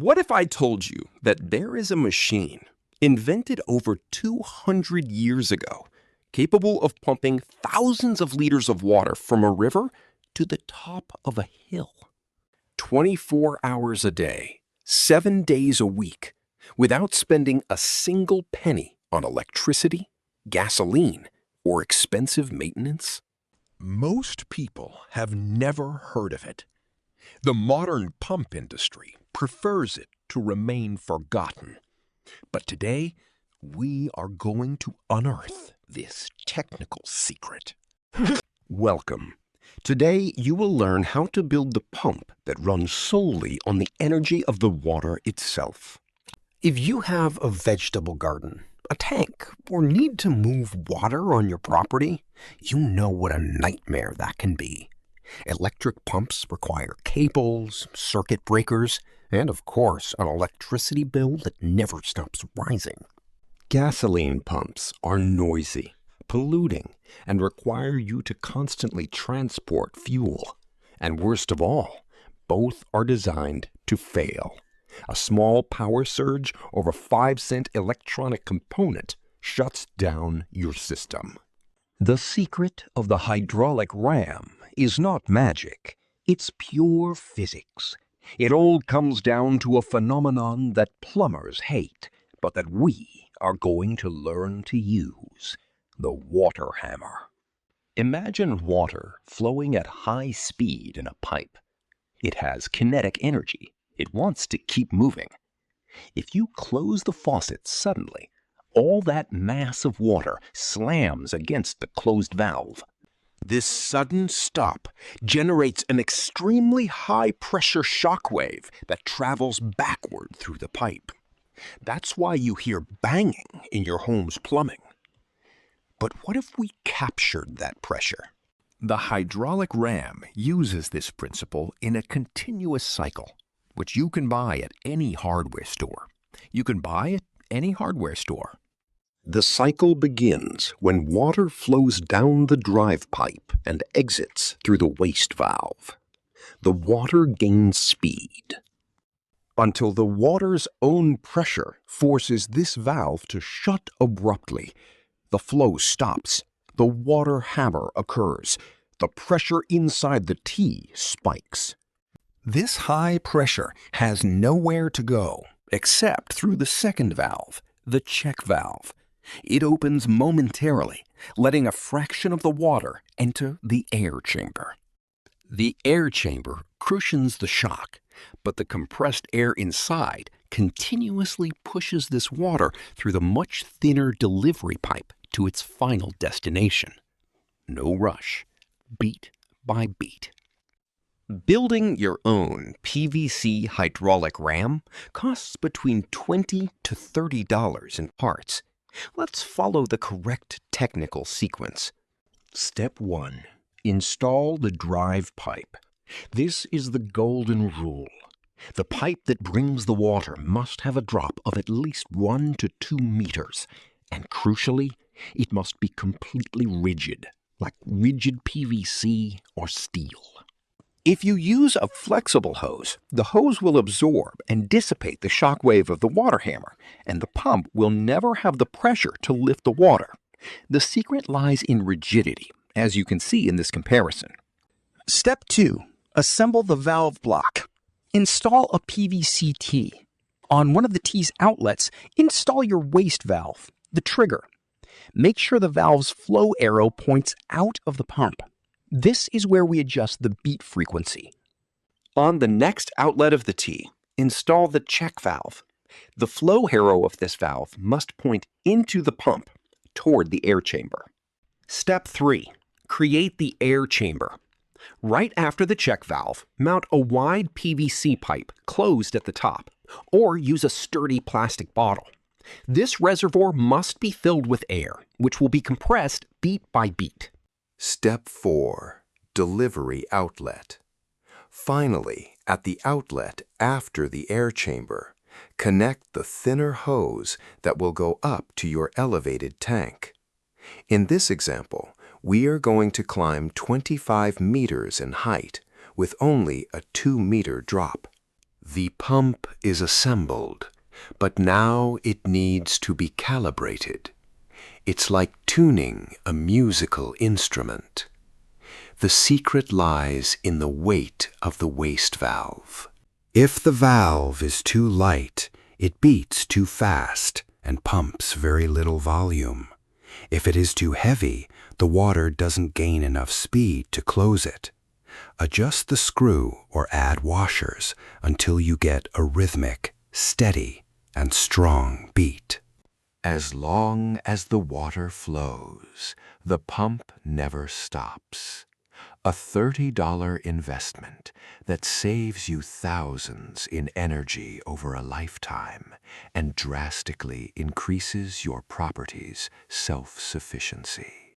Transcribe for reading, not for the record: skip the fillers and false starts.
What if I told you that there is a machine invented over 200 years ago, capable of pumping thousands of liters of water from a river to the top of a hill? 24 hours a day, 7 days a week, without spending a single penny on electricity, gasoline, or expensive maintenance? Most people have never heard of it. The modern pump industry prefers it to remain forgotten. But today, we are going to unearth this technical secret. Welcome. Today, you will learn how to build the pump that runs solely on the energy of the water itself. If you have a vegetable garden, a tank, or need to move water on your property, you know what a nightmare that can be. Electric pumps require cables, circuit breakers, and of course, an electricity bill that never stops rising. Gasoline pumps are noisy, polluting, and require you to constantly transport fuel. And worst of all, both are designed to fail. A small power surge or a 5-cent electronic component shuts down your system. The secret of the hydraulic ram is not magic. It's pure physics. It all comes down to a phenomenon that plumbers hate, but that we are going to learn to use: the water hammer. Imagine water flowing at high speed in a pipe. It has kinetic energy. It wants to keep moving. If you close the faucet suddenly, all that mass of water slams against the closed valve. This sudden stop generates an extremely high-pressure shock wave that travels backward through the pipe. That's why you hear banging in your home's plumbing. But what if we captured that pressure? The hydraulic ram uses this principle in a continuous cycle, which you can buy at any hardware store. You can buy at any hardware store. The cycle begins when water flows down the drive pipe and exits through the waste valve. The water gains speed until the water's own pressure forces this valve to shut abruptly. The flow stops. The water hammer occurs. The pressure inside the T spikes. This high pressure has nowhere to go except through the second valve, the check valve. It opens momentarily, letting a fraction of the water enter the air chamber. The air chamber cushions the shock, but the compressed air inside continuously pushes this water through the much thinner delivery pipe to its final destination. No rush, beat by beat. Building your own PVC hydraulic ram costs between $20 to $30 in parts. Let's follow the correct technical sequence. Step 1. Install the drive pipe. This is the golden rule. The pipe that brings the water must have a drop of at least 1 to 2 meters, and crucially, it must be completely rigid, like rigid PVC or steel. If you use a flexible hose, the hose will absorb and dissipate the shock wave of the water hammer, and the pump will never have the pressure to lift the water. The secret lies in rigidity, as you can see in this comparison. Step 2. Assemble the valve block. Install a PVC T. On one of the T's outlets, install your waste valve, the trigger. Make sure the valve's flow arrow points out of the pump. This is where we adjust the beat frequency. On the next outlet of the T, install the check valve. The flow arrow of this valve must point into the pump, toward the air chamber. Step 3. Create the air chamber. Right after the check valve, mount a wide PVC pipe closed at the top, or use a sturdy plastic bottle. This reservoir must be filled with air, which will be compressed beat by beat. Step 4. Delivery outlet. Finally, at the outlet after the air chamber, connect the thinner hose that will go up to your elevated tank. In this example, we are going to climb 25 meters in height with only a 2-meter drop. The pump is assembled, but now it needs to be calibrated. It's like tuning a musical instrument. The secret lies in the weight of the waste valve. If the valve is too light, it beats too fast and pumps very little volume. If it is too heavy, the water doesn't gain enough speed to close it. Adjust the screw or add washers until you get a rhythmic, steady, and strong beat. As long as the water flows, the pump never stops. A $30 investment that saves you thousands in energy over a lifetime and drastically increases your property's self-sufficiency.